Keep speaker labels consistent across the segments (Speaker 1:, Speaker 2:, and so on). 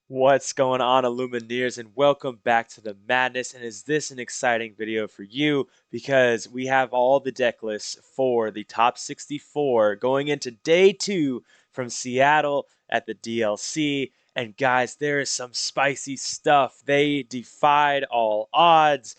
Speaker 1: What's going on, Illumineers, and welcome back to the madness. And is this an exciting video for you? Because we have all the deck lists for the top 64 going into day 2 from Seattle at the DLC. And guys, there is some spicy stuff. They defied all odds.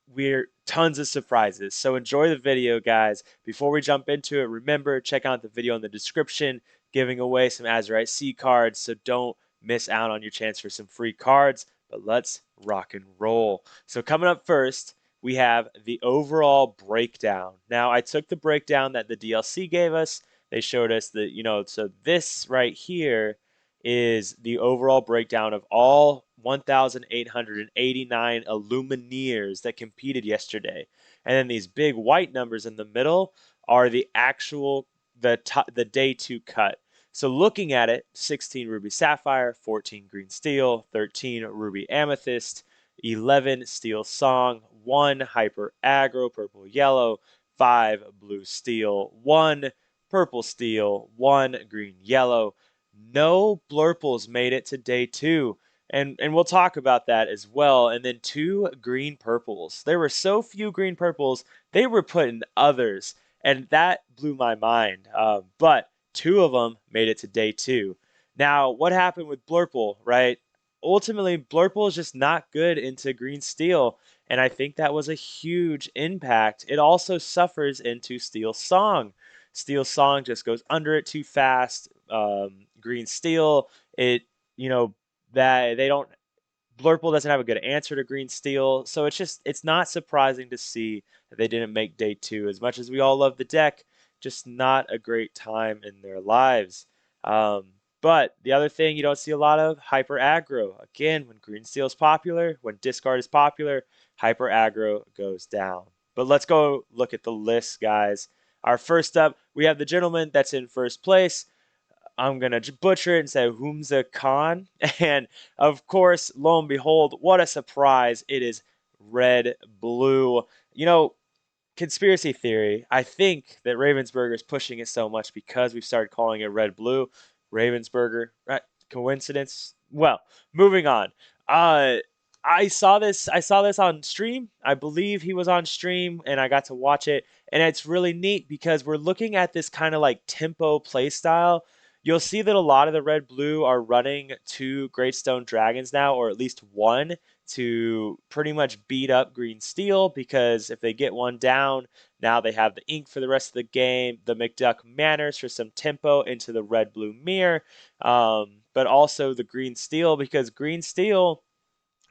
Speaker 1: We're tons of surprises. So enjoy the video, guys. Before we jump into it, remember, check out the video in the description, giving away some Azurite C cards. So don't miss out on your chance for some free cards, but let's rock and roll. So coming up first, we have the overall breakdown. Now, I took the breakdown that the DLC gave us. They showed us that, so this right here is the overall breakdown of all 1,889 Illumineers that competed yesterday. And then these big white numbers in the middle are the actual the day 2 cut. So looking at it, 16 ruby sapphire, 14 green steel, 13 ruby amethyst, 11 steel song, 1 hyper aggro purple yellow, 5 blue steel, 1 purple steel, 1 green yellow. No blurples made it to day 2. And we'll talk about that as well. And then 2 green purples. There were so few green purples, they were put in others. And that blew my mind. But 2 of them made it to day 2. Now, what happened with Blurple, right? Ultimately, Blurple is just not good into Green Steel, and I think that was a huge impact. It also suffers into Steel Song. Steel Song just goes under it too fast. Green Steel, it, you know, that they don't Blurple doesn't have a good answer to Green Steel, so it's not surprising to see that they didn't make day 2. As much as we all love the deck, just not a great time in their lives. But the other thing you don't see a lot of, hyper aggro. Again, when Green Steel is popular, when discard is popular, hyper aggro goes down. But let's go look at the list, guys. Our first up, we have the gentleman that's in first place. I'm gonna butcher it and say Humza Khan. And of course, lo and behold, what a surprise! It is red blue. You know, conspiracy theory. I think that Ravensburger is pushing it so much because we've started calling it red blue. Ravensburger, right? Coincidence? Well, moving on. Uh, I saw this. I saw this on stream. I believe he was on stream, and I got to watch it. And it's really neat because we're looking at this kind of like tempo play style. You'll see that a lot of the red blue are running 2 Greatstone Dragons now, or at least one, to pretty much beat up Green Steel, because if they get one down, now they have the ink for the rest of the game, the McDuck Manners for some tempo into the red blue mirror, but also the Green Steel, because Green Steel,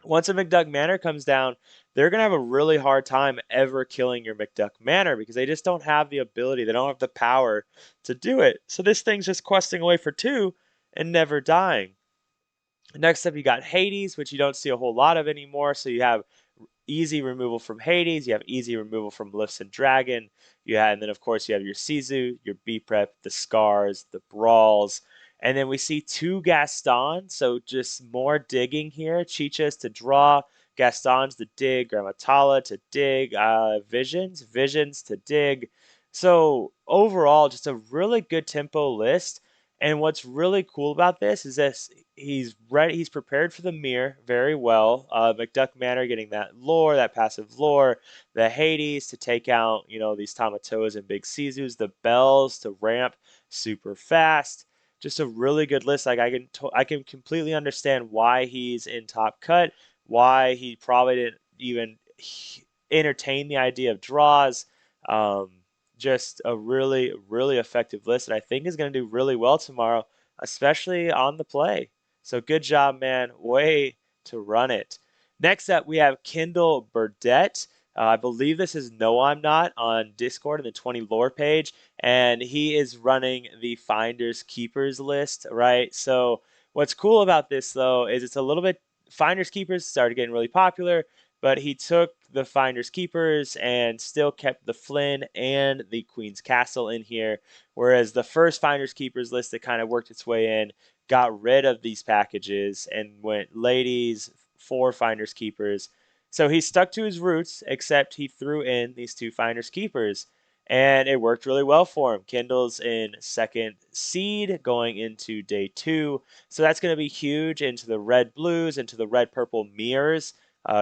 Speaker 1: once a McDuck Manor comes down, they're going to have a really hard time ever killing your McDuck Manor because they just don't have the ability, they don't have the power to do it. So this thing's just questing away for 2 and never dying. Next up, you got Hades, which you don't see a whole lot of anymore. So you have easy removal from Hades, you have easy removal from Lifts and Dragon, and then of course you have your Sizu, your B Prep, the Scars, the Brawls, and then we see 2 Gaston, so just more digging here. Chichas to draw, Gaston's to dig, Grammatala to dig, Visions to dig. So overall, just a really good tempo list. And what's really cool about this is this he's ready, he's prepared for the mirror very well. McDuck Manor getting that lore, that passive lore, the Hades to take out, these Tamatoas and big Sizus, the bells to ramp super fast. Just a really good list. Like I can completely understand why he's in top cut, why he probably didn't even entertain the idea of draws. Um, just a really, really effective list, and I think is going to do really well tomorrow, especially on the play. So good job, man. Way to run it. Next up, we have Kendall Burdett. I believe this is No I'm Not on Discord in the 20 lore page, and he is running the Finders Keepers list, right? So what's cool about this though is it's a little bit Finders Keepers started getting really popular, but he took the Finders Keepers and still kept the Flynn and the Queen's Castle in here, whereas the first Finders Keepers list that kind of worked its way in got rid of these packages and went ladies for Finders Keepers. So he stuck to his roots, except he threw in these 2 Finders Keepers. and it worked really well for him. Kindle's in second seed going into day 2, so that's going to be huge into the red blues, into the red purple mirrors.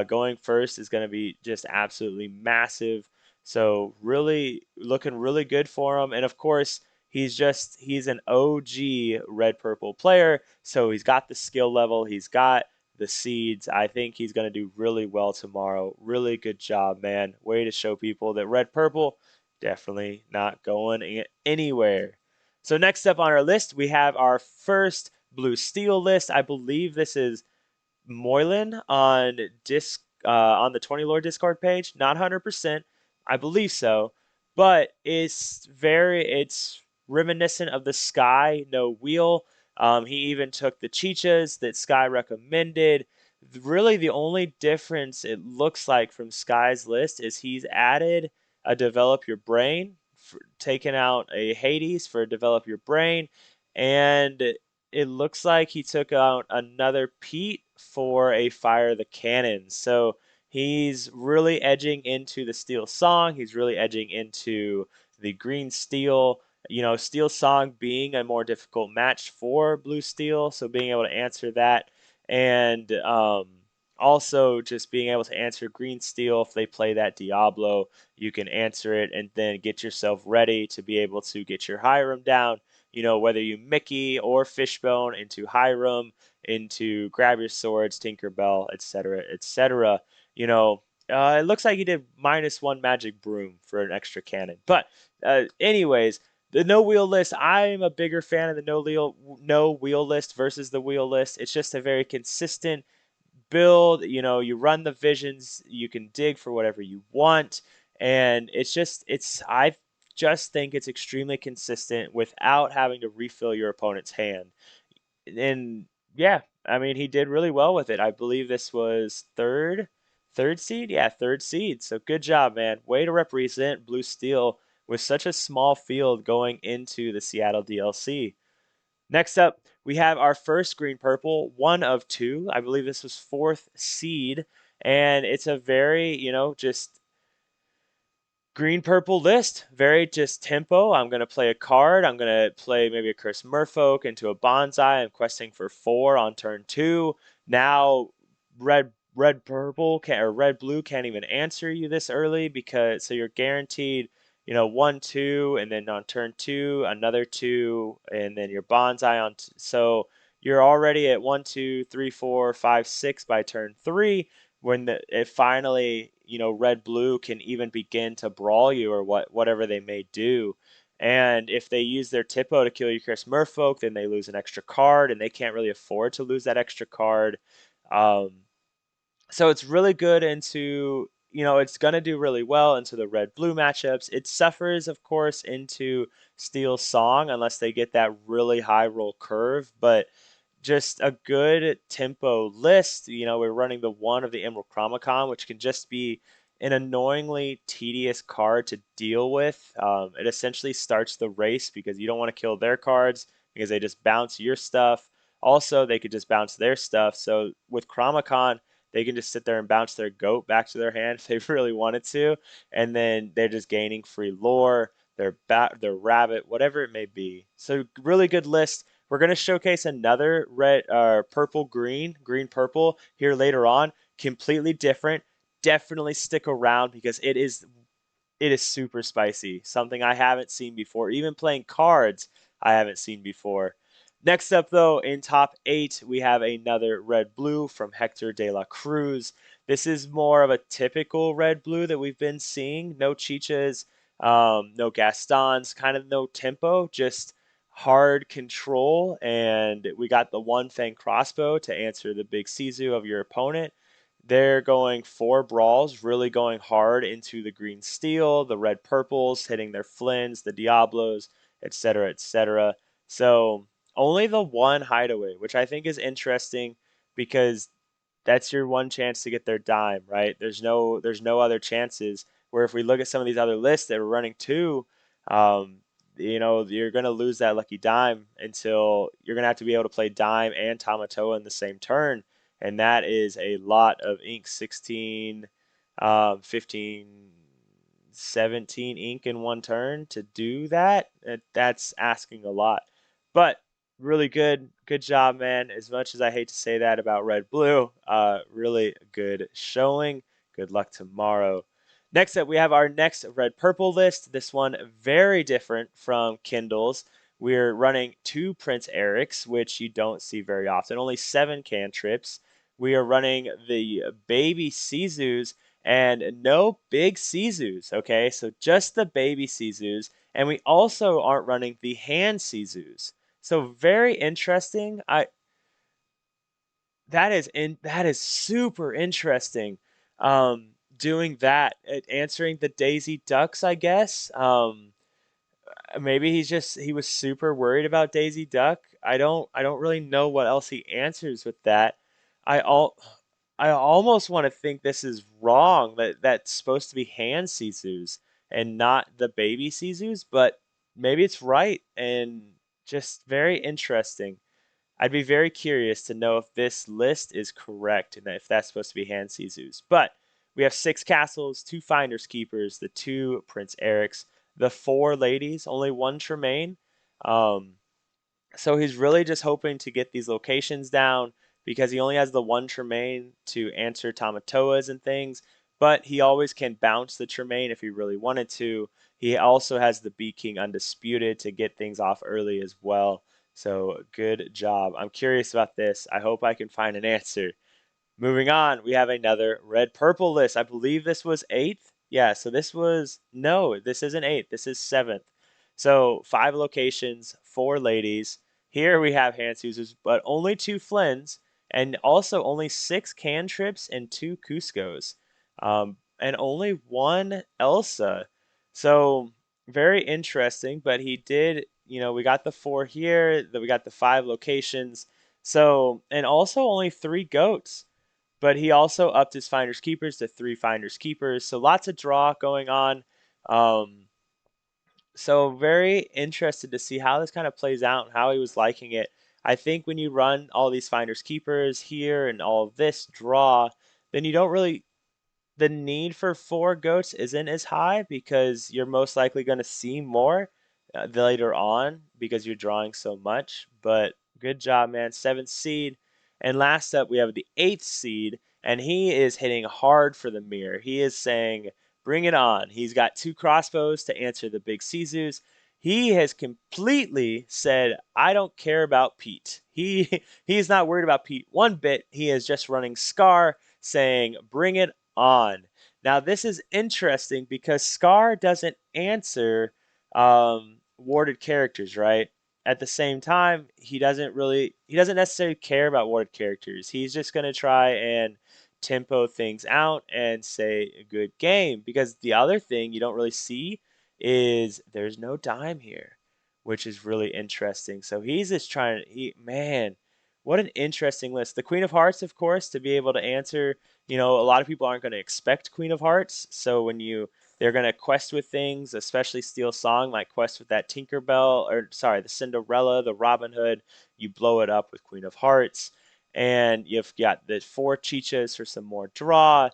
Speaker 1: Going first is going to be just absolutely massive. So really looking really good for him, and of course he's an OG red purple player, so he's got the skill level, he's got the seeds. I think he's going to do really well tomorrow. Really good job, man. Way to show people that red purple definitely not going anywhere. So next up on our list, we have our first blue steel list. I believe this is Moylan on on the 20 lore Discord page. Not 100%, I believe so, but it's reminiscent of the Sky no wheel. He even took the chichas that Sky recommended. Really, the only difference it looks like from Sky's list is he's added a develop your brain, taken out a Hades for develop your brain, and it looks like he took out another Pete for a fire the cannon. So he's really edging into the steel song. He's really edging into the green steel. Steel song being a more difficult match for blue steel. So being able to answer that, and also just being able to answer green steel if they play that Diablo, you can answer it and then get yourself ready to be able to get your Hiram down. Whether you Mickey or Fishbone into Hiram, into grab your swords, Tinkerbell, etc., etc. It looks like he did -1 magic broom for an extra cannon. But anyways, the no wheel list. I'm a bigger fan of the no wheel list versus the wheel list. It's just a very consistent build. You run the visions, you can dig for whatever you want, and I just think it's extremely consistent without having to refill your opponent's hand. And yeah, I mean he did really well with it. I believe this was third seed. Yeah, third seed. So good job, man. Way to represent Blue Steel with such a small field going into the Seattle DLC. Next up, we have our first green purple, one of two. I believe this was fourth seed, and it's a very, just green purple list. Very just tempo. I'm going to play a card. I'm going to play maybe a Curse Merfolk into a Bonsai. I'm questing for 4 on turn 2. Now, red purple can or red blue can't even answer you this early, because so you're guaranteed 1 2, and then on turn 2 another 2, and then your Bonsai so you're already at 1 2 3 4 5 6 by turn 3, when it finally, red blue can even begin to brawl you, or whatever they may do. And if they use their Tippo to kill your Chris Merfolk, then they lose an extra card, and they can't really afford to lose that extra card. Um, so it's really good into, it's going to do really well into the red blue matchups. It suffers, of course, into steel song unless they get that really high roll curve, but just a good tempo list. We're running the one of the Emerald Chromacon, which can just be an annoyingly tedious card to deal with. It essentially starts the race because you don't want to kill their cards because they just bounce your stuff. Also, they could just bounce their stuff. So with Chromacon, they can just sit there and bounce their goat back to their hand if they really wanted to, and then they're just gaining free lore, their rabbit, whatever it may be. So really good list. We're going to showcase another red, purple, green, purple here later on. Completely different. Definitely stick around because it is super spicy. Something I haven't seen before. Even playing cards, I haven't seen before. Next up, though, in top 8, we have another red blue from Hector de la Cruz. This is more of a typical red blue that we've been seeing. No Chichas, no Gastons, kind of no tempo, just hard control. And we got the one Fang crossbow to answer the big Sisu of your opponent. They're going 4 brawls, really going hard into the green steel, the red purples, hitting their Flins, the Diablos, etc., etc. So only the one hideaway, which I think is interesting because that's your one chance to get their dime, right? There's no other chances. Where if we look at some of these other lists that are running 2, um, you're gonna lose that lucky dime until you're gonna have to be able to play dime and Tamatoa in the same turn, and that is a lot of ink. 16, 15, 17 ink in one turn to do that. That's asking a lot. But really good job, man. As much as I hate to say that about red blue, really good showing. Good luck tomorrow. Next up, we have our next red purple list. This one very different from Kindle's. We're running two Prince Erics, which you don't see very often, only 7 cantrips. We are running the baby Sizus and no big Sizus, okay? So just the baby Sizus. And we also aren't running the hand Sizus. So very interesting. That is super interesting. Doing that, answering the Daisy Ducks, I guess. Maybe he was super worried about Daisy Duck. I don't really know what else he answers with that. I all I almost want to think this is wrong, that that's supposed to be hand Sisus and not the baby Sisus, but maybe it's right and just very interesting. I'd be very curious to know if this list is correct and if that's supposed to be hand Sisus. But we have 6 castles, 2 finders keepers, the 2 Prince Erics, the 4 ladies, only 1 Tremaine. Um, so he's really just hoping to get these locations down because he only has the 1 Tremaine to answer Tamatoas and things, but he always can bounce the Tremaine if he really wanted to. He also has the B King Undisputed to get things off early as well. So good job. I'm curious about this. I hope I can find an answer. Moving on, we have another red purple list. I believe this was eighth. Yeah, so this was, no, this isn't eighth. This is seventh. So 5 locations, 4 ladies. Here we have hand users, but only 2 Flynns, and also only 6 cantrips and 2 Cuscos, and only 1 Elsa. So very interesting, but he did, we got the 4 here, that we got the 5 locations. So, and also only 3 goats. But he also upped his finders keepers to 3 finders keepers. So lots of draw going on. Um, so very interested to see how this kind of plays out and how he was liking it. I think when you run all these finders keepers here and all of this draw, then you don't really, the need for 4 goats isn't as high because you're most likely going to see more later on because you're drawing so much. But good job, man. 7th seed. And last up, we have the 8th seed, and he is hitting hard for the mirror. He is saying, bring it on. He's got 2 crossbows to answer the big Sizus. He has completely said, I don't care about Pete. He is not worried about Pete one bit. He is just running Scar, saying, bring it on. Now, this is interesting because Scar doesn't answer warded characters, right? At the same time, he doesn't necessarily care about warded characters. He's just going to try and tempo things out and say a good game because the other thing you don't really see is there's no dime here, which is really interesting. So he's just trying to, man, what an interesting list. The Queen of Hearts, of course, to be able to answer, a lot of people aren't going to expect Queen of Hearts. So when they're going to quest with things, especially Steel Song, like quest with that Tinkerbell, or sorry, the Cinderella, the Robin Hood. You blow it up with Queen of Hearts. And you've got the 4 Chichas for some more draw.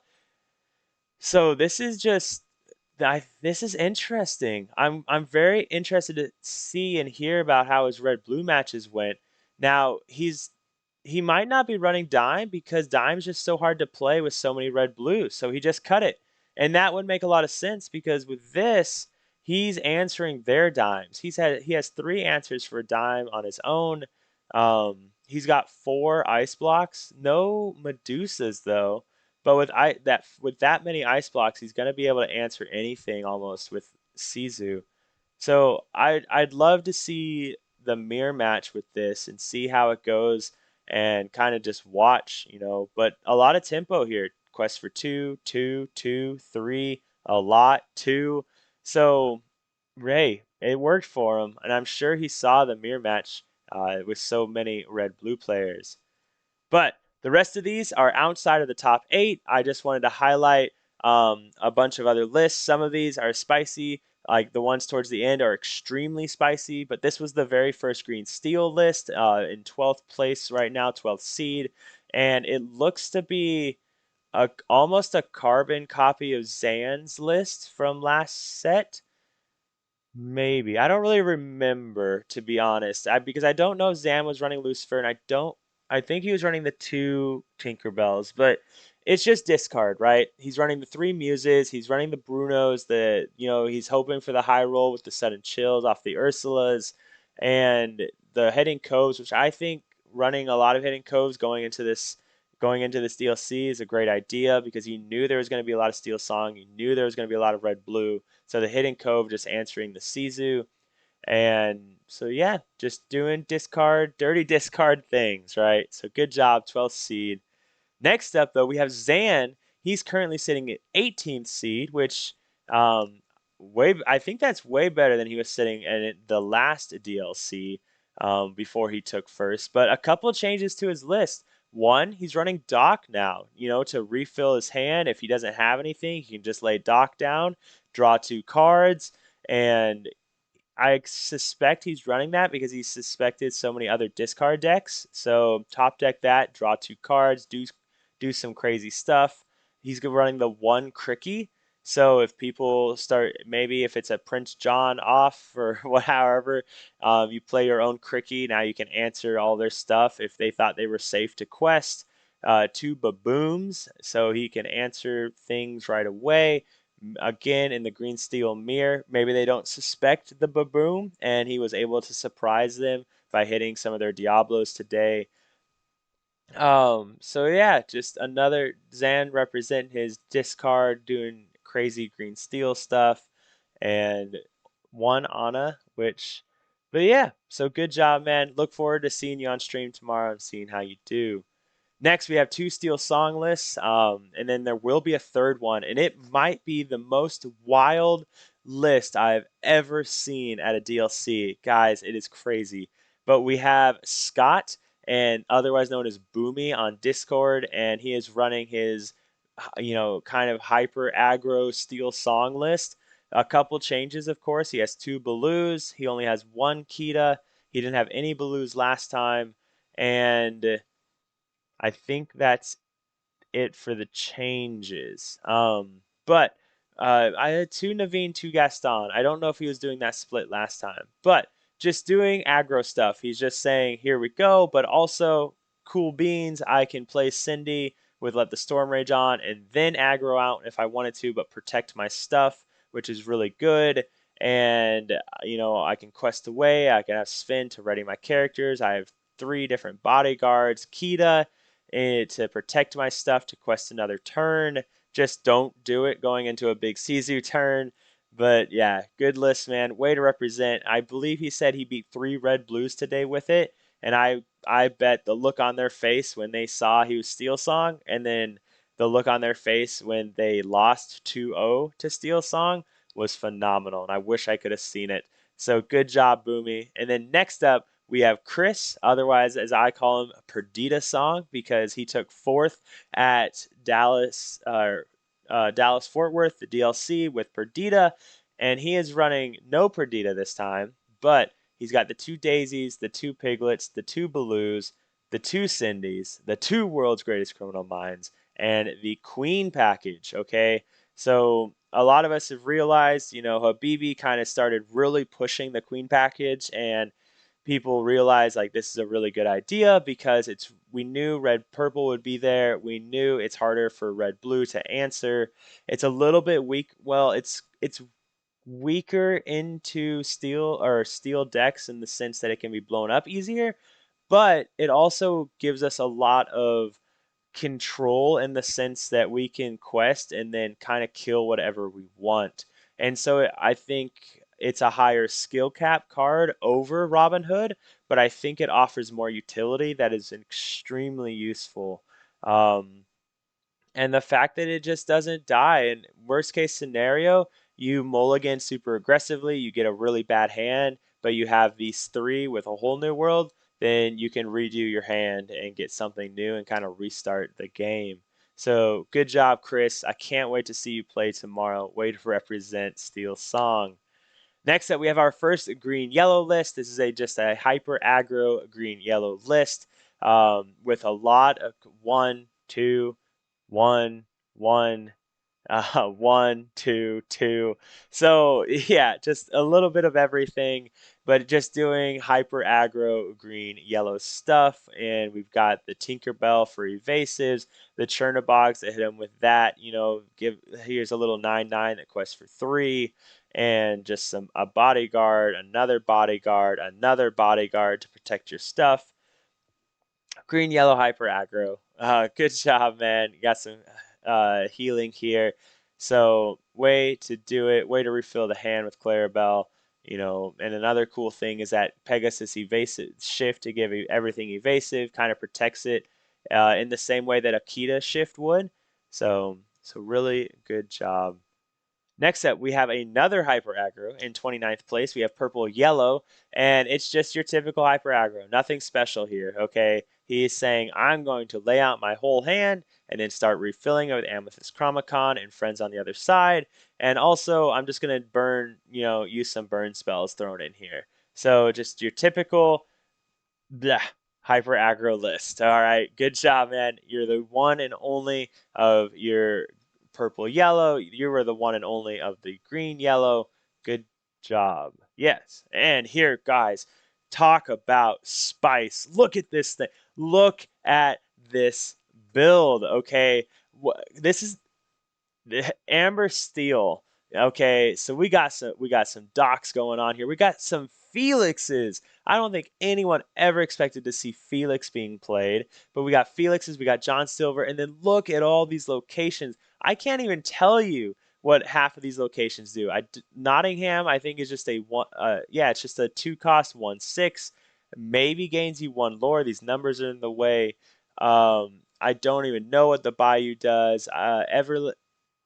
Speaker 1: So this is just this is interesting. I'm very interested to see and hear about how his red blue matches went. Now he might not be running dime because dime's just so hard to play with so many red blues. So he just cut it. And that would make a lot of sense because with this, he's answering their dimes. He has 3 answers for dime on his own. He's got 4 ice blocks. No Medusas though. But with that many ice blocks, he's gonna be able to answer anything almost with Sisu. So I'd love to see the mirror match with this and see how it goes and kind of just watch. But a lot of tempo here. Quest for 2, 2, 2, 3, a lot, 2. So Ray, it worked for him, and I'm sure he saw the mirror match with so many red blue players. But the rest of these are outside of the top 8. I just wanted to highlight a bunch of other lists. Some of these are spicy, like the ones towards the end are extremely spicy, but this was the very first green steel list in 12th place right now, 12th seed, and it looks to be almost a carbon copy of Zan's list from last set. Maybe. I don't really remember, to be honest. Because I don't know if Zan was running Lucifer, and I think he was running the two Tinkerbells, but it's just discard, right? He's running the three muses, he's running the Brunos, he's hoping for the high roll with the sudden chills off the Ursulas, and the Hidden Coves, which I think running a lot of Hidden Coves going into this DLC is a great idea because you knew there was going to be a lot of Steel Song, you knew there was going to be a lot of Red Blue. So the Hidden Cove just answering the Sizu. And so, yeah, just doing dirty discard things, right? So good job, 12th seed. Next up, though, we have Zan. He's currently sitting at 18th seed, which um, I think that's way better than he was sitting in the last DLC before he took first. But a couple changes to his list. One, he's running Dock now, to refill his hand. If he doesn't have anything, he can just lay Dock down, draw two cards, and I suspect he's running that because he suspected so many other discard decks. So top deck that, draw two cards, do some crazy stuff. He's running the one Cricky. So if people start, maybe if it's a Prince John off or however, you play your own Cricky. Now you can answer all their stuff if they thought they were safe to quest. Two Babooms, so he can answer things right away again in the green steel mirror. Maybe they don't suspect the baboon, and he was able to surprise them by hitting some of their Diablos today. So yeah, just another Zan representing his discard, doing crazy green steel stuff, and one Ana, but yeah, so good job, man. Look forward to seeing you on stream tomorrow and seeing how you do. Next, we have two Steel song lists, and then there will be a third one, and it might be the most wild list I've ever seen at a DLC. Guys, it is crazy. But we have Scott, and otherwise known as Boomy on Discord, and he is running his, kind of hyper aggro Steel song list. A couple changes, of course. He has two Baloos. He only has one Kita. He didn't have any Baloos last time, and I think that's it for the changes. But I had two Naveen, two Gaston. I don't know if he was doing that split last time, but just doing aggro stuff. He's just saying, here we go, but also cool beans. I can play Cindy with Let the Storm Rage on and then aggro out if I wanted to, but protect my stuff, which is really good. And, I can quest away. I can have Sven to ready my characters. I have three different bodyguards. Kita to protect my stuff to quest another turn. Just don't do it going into a big Sisu turn. But yeah, good list, man. Way to represent. I believe he said he beat three red blues today with it. And I bet the look on their face when they saw he was Steel Song, and then the look on their face when they lost 2-0 to Steel Song was phenomenal. And I wish I could have seen it. So good job, Boomy. And then next up, we have Chris, otherwise as I call him, Perdita Song, because he took fourth at Dallas Fort Worth, the DLC with Perdita, and he is running no Perdita this time, but he's got the two Daisies, the two Piglets, the two Baloos, the two Cindy's, the two World's Greatest Criminal Minds, and the Queen package. Okay, so a lot of us have realized, Habibi kind of started really pushing the Queen package, and people realize like this is a really good idea because we knew red purple would be there. We knew it's harder for red blue to answer. It's a little bit weak. Well, it's weaker into steel decks in the sense that it can be blown up easier, but it also gives us a lot of control in the sense that we can quest and then kind of kill whatever we want. And so I think it's a higher skill cap card over Robin Hood, but I think it offers more utility that is extremely useful. Um, and the fact that it just doesn't die. And worst case scenario, you mulligan super aggressively, you get a really bad hand, but you have these three with a whole new world, then you can redo your hand and get something new and kind of restart the game. So good job, Chris. I can't wait to see you play tomorrow. Way to represent Steel Song. Next up, we have our first green yellow list. This is just a hyper aggro green yellow list with a lot of one, two, one, 1, 1, 2, 2. So yeah, just a little bit of everything, but just doing hyper aggro green yellow stuff. And we've got the Tinkerbell for evasives, the Chernobog that hit him with that. Give here's a little 9/9 that quests for 3, and just a bodyguard, another bodyguard to protect your stuff. Green, yellow, hyper aggro. Good job, man. You got some healing here. So, way to do it. Way to refill the hand with Clarabelle. And another cool thing is that Pegasus evasive shift to give everything evasive kind of protects it in the same way that Akita shift would. So really good job. Next up, we have another hyper aggro in 29th place. We have purple yellow, and it's just your typical hyper aggro. Nothing special here, okay? He is saying, I'm going to lay out my whole hand and then start refilling it with Amethyst Chromacon and friends on the other side. And also, I'm just going to use some burn spells thrown in here. So just your typical blah, hyper aggro list. All right, good job, man. You're the one and only of your purple yellow. You were the one and only of the green yellow. Good job. Yes. And here, guys, talk about spice. Look at this thing. Look at this build. Okay. This is the Amber Steel. Okay, so we got some Docs going on here. We got some Felixes. I don't think anyone ever expected to see Felix being played, but we got Felixes, we got John Silver, and then look at all these locations. I can't even tell you what half of these locations do. Nottingham, I think, is just a one. Yeah, it's just a 2 cost 1/6. Maybe gains you 1 lore. These numbers are in the way. I don't even know what the Bayou does.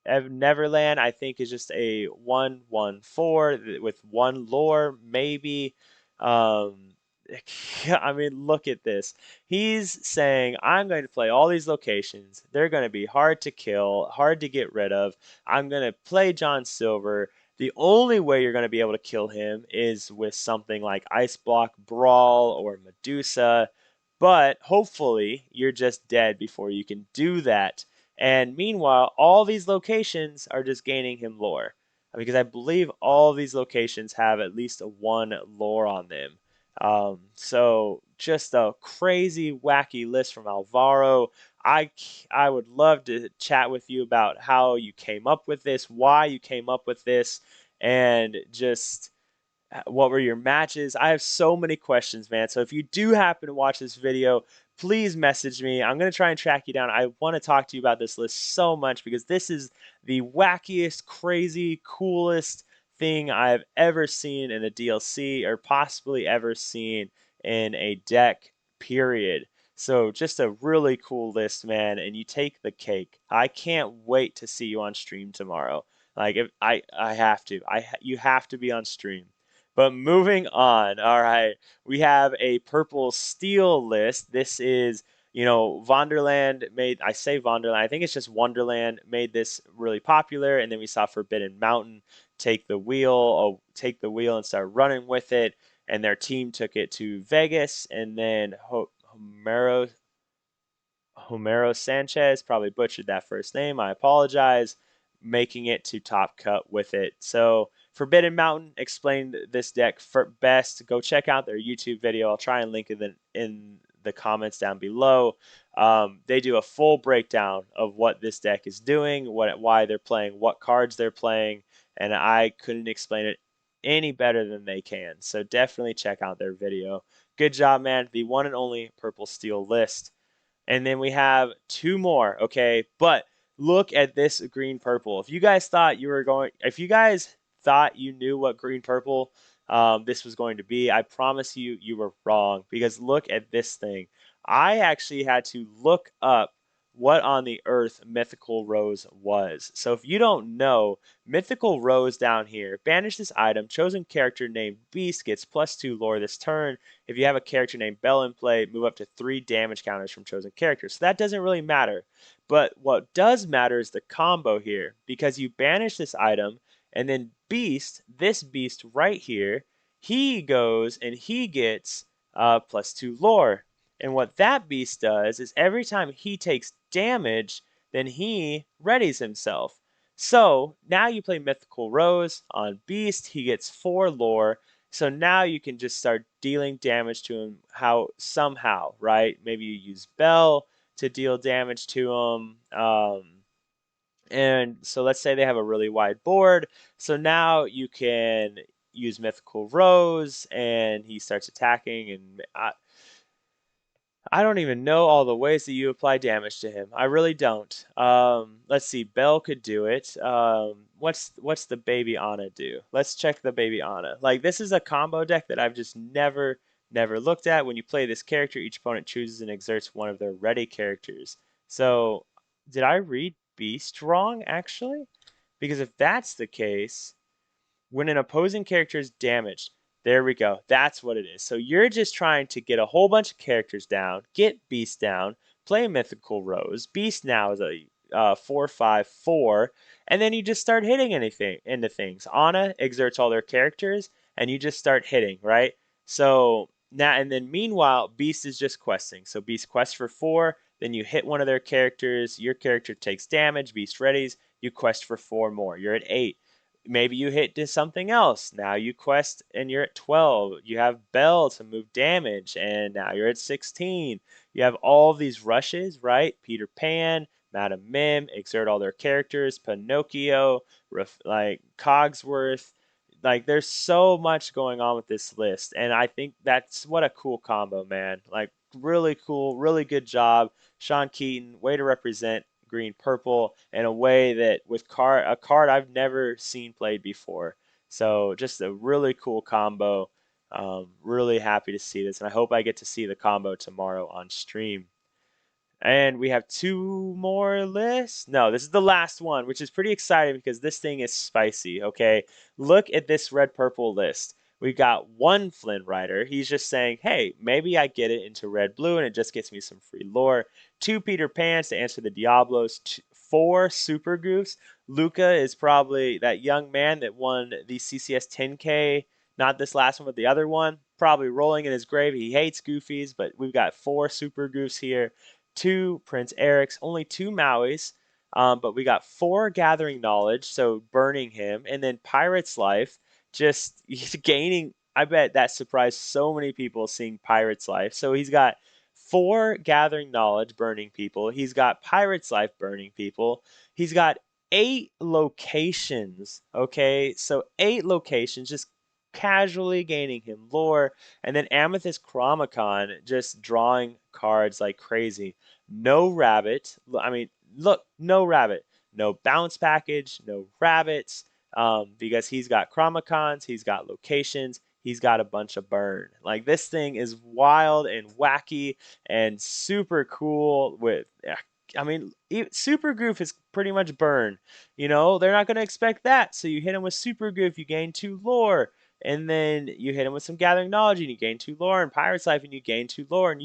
Speaker 1: Neverland, I think, is just a 1/4 with 1 lore, maybe. Um, I mean, look at this. He's saying, I'm going to play all these locations. They're going to be hard to kill, hard to get rid of. I'm going to play John Silver. The only way you're going to be able to kill him is with something like Ice Block Brawl or Medusa. But hopefully, you're just dead before you can do that. And meanwhile, all these locations are just gaining him lore. Because I believe all these locations have at least a 1 lore on them. So just a crazy, wacky list from Alvaro. I would love to chat with you about how you came up with this, why you came up with this, and just what were your matches? I have so many questions, man. So if you do happen to watch this video, please message me. I'm going to try and track you down. I want to talk to you about this list so much because this is the wackiest, crazy, coolest thing I've ever seen in a DLC or possibly ever seen in a deck, period. So just a really cool list, man, and you take the cake. I can't wait to see you on stream tomorrow. Like if I have to. You have to be on stream. But moving on, all right, we have a purple steel list. This is, Vonderland made, I say Vonderland, I think it's just Wonderland made this really popular. And then we saw Forbidden Mountain take the wheel and start running with it. And their team took it to Vegas. And then Homero Sanchez, probably butchered that first name. I apologize. Making it to top cut with it. So Forbidden Mountain explained this deck for best. Go check out their YouTube video. I'll try and link it in the comments down below. They do a full breakdown of what this deck is doing, why they're playing, what cards they're playing, and I couldn't explain it any better than they can. So definitely check out their video. Good job, man. The one and only Purple Steel list. And then we have 2 more, okay? But look at this green purple. If you guys thought you knew what green purple this was going to be, I promise you, you were wrong because look at this thing. I actually had to look up what on the earth Mythical Rose was. So if you don't know, Mythical Rose down here, banish this item, chosen character named Beast gets +2 lore this turn. If you have a character named Bell in play, move up to 3 damage counters from chosen characters. So that doesn't really matter. But what does matter is the combo here, because you banish this item, and then this beast right here, he goes and he gets +2 lore. And what that beast does is every time he takes damage, then he readies himself. So now you play Mythical Rose on Beast. He gets 4 lore. So now you can just start dealing damage to him somehow, right? Maybe you use Bell to deal damage to him. And so let's say they have a really wide board. So now you can use Mythical Rose and he starts attacking. And I don't even know all the ways that you apply damage to him. I really don't. Let's see. Bell could do it. What's the Baby Ana do? Let's check the Baby Ana. Like this is a combo deck that I've just never looked at. When you play this character, each opponent chooses and exerts one of their ready characters. So did I read Beast wrong actually? Because if that's the case, when an opposing character is damaged. There we go. That's what it is. So you're just trying to get a whole bunch of characters down, get Beast down, play Mythical Rose. Beast now is a 4/5/4, and then you just start hitting anything into things. Ana exerts all their characters, and you just start hitting, right? So now and then meanwhile, Beast is just questing. So Beast quests for 4, then you hit one of their characters, your character takes damage, Beast readies, you quest for 4 more. You're at 8. Maybe you hit to something else. Now you quest and you're at 12. You have Bell to move damage, and now you're at 16. You have all these rushes, right? Peter Pan, Madam Mim, exert all their characters, Pinocchio, like Cogsworth. Like there's so much going on with this list, and I think that's what a cool combo, man. Like really cool, really good job, Sean Keaton. Way to represent green purple in a way that with a card I've never seen played before. So just a really cool combo. Really happy to see this, and I hope I get to see the combo tomorrow on stream. And we have 2 more lists. No, this is the last one, which is pretty exciting because this thing is spicy, okay? Look at this red purple list. We got 1 Flynn Rider. He's just saying, hey, maybe I get it into red blue and it just gets me some free lore. 2 Peter Pans to answer the Diablos. 4 Super Goofs. Luca is probably that young man that won the CCS 10K. Not this last one, but the other one. Probably rolling in his grave. He hates Goofies, but we've got 4 Super Goofs here. 2 Prince Eric's, only 2 Maui's, but we got 4 Gathering Knowledge, so burning him, and then Pirate's Life, just gaining. I bet that surprised so many people seeing Pirate's Life. So he's got 4 Gathering Knowledge burning people. He's got Pirate's Life burning people. He's got 8 locations. Okay, so 8 locations, just casually gaining him lore, and then Amethyst Chromicon just drawing cards like crazy. No rabbit. I mean, look, no rabbit. No bounce package, no rabbits, because he's got Chromicons, he's got locations, he's got a bunch of burn. Like this thing is wild and wacky and super cool with. I mean, Super Goof is pretty much burn. You know, they're not going to expect that. So you hit him with Super Goof, you gain 2 lore. And then you hit him with some Gathering Knowledge, and you gain 2 lore, and Pirate's Life, and you gain 2 lore,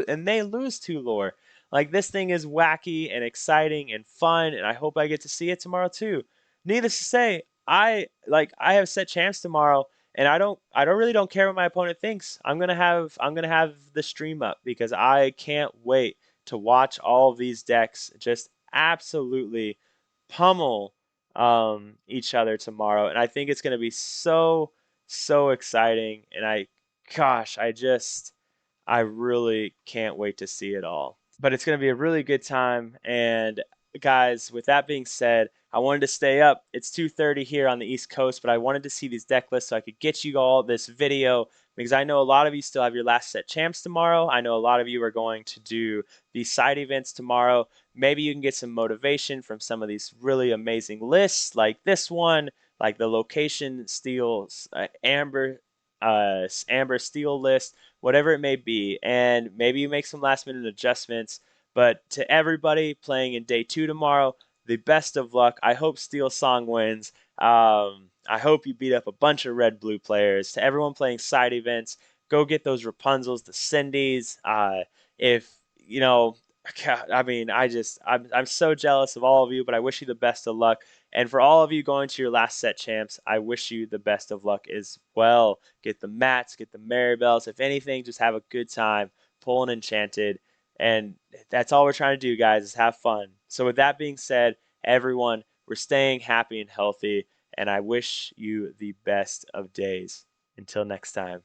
Speaker 1: and they lose 2 lore. Like this thing is wacky and exciting and fun, and I hope I get to see it tomorrow too. Needless to say, I have set champs tomorrow, and I don't care what my opponent thinks. I'm gonna have the stream up because I can't wait to watch all of these decks just absolutely pummel each other tomorrow, and I think it's gonna be so exciting, and gosh, I really can't wait to see it all. But it's going to be a really good time. And guys, with that being said, I wanted to stay up. It's 2:30 here on the East Coast, but I wanted to see these deck lists so I could get you all this video because I know a lot of you still have your last set champs tomorrow. I know a lot of you are going to do these side events tomorrow. Maybe you can get some motivation from some of these really amazing lists like this one, like the location steel amber steel list, whatever it may be, and maybe you make some last minute adjustments. But to everybody playing in day 2 tomorrow, the best of luck. I hope Steel Song wins. I hope you beat up a bunch of red blue players. To everyone playing side events, go get those Rapunzels, the Cindys. If you know, I mean, I'm so jealous of all of you, but I wish you the best of luck. And for all of you going to your last set champs, I wish you the best of luck as well. Get the mats, get the Maribels. If anything, just have a good time, pull an enchanted. And that's all we're trying to do, guys, is have fun. So with that being said, everyone, we're staying happy and healthy, and I wish you the best of days. Until next time.